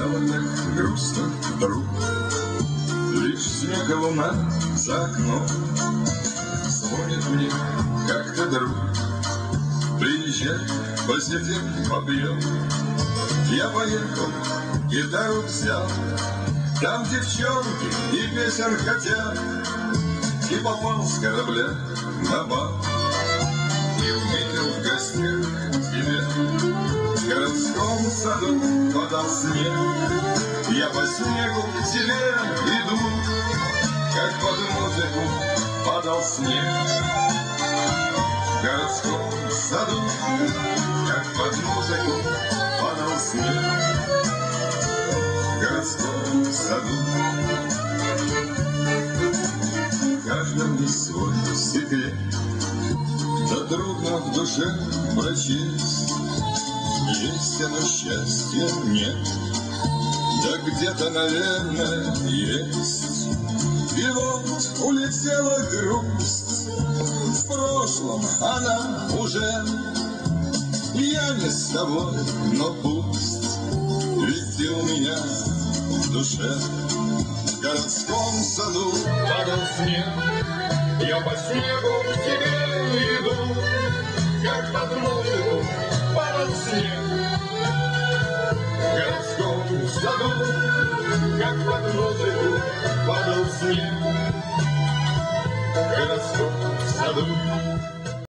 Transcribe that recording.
Стало так грустно вдруг, лишь снег и луна за окном. Звонит мне как-то друг: приезжай, посидим, попьем. Я поехал, гитару взял, там девчонки и песен хотят, и попал с корабля на бал. И увидел в гостях тебя, в городском саду падал снег. Я по снегу к тебе иду, как под музыку падал снег. В городском саду, как под музыку падал снег. В городском саду. В каждом есть свой секрет, да трудно в душе прочесть. Есть оно, счастья нет, да где-то, наверное, есть. И вот улетела грусть, в прошлом она уже. Я не с тобой, но пусть, ведь ты у меня в душе. В городском саду падал снег, я по снегу к тебе иду, как под музыку падал снег. В городском саду, как под музыку падал снег. В городском саду.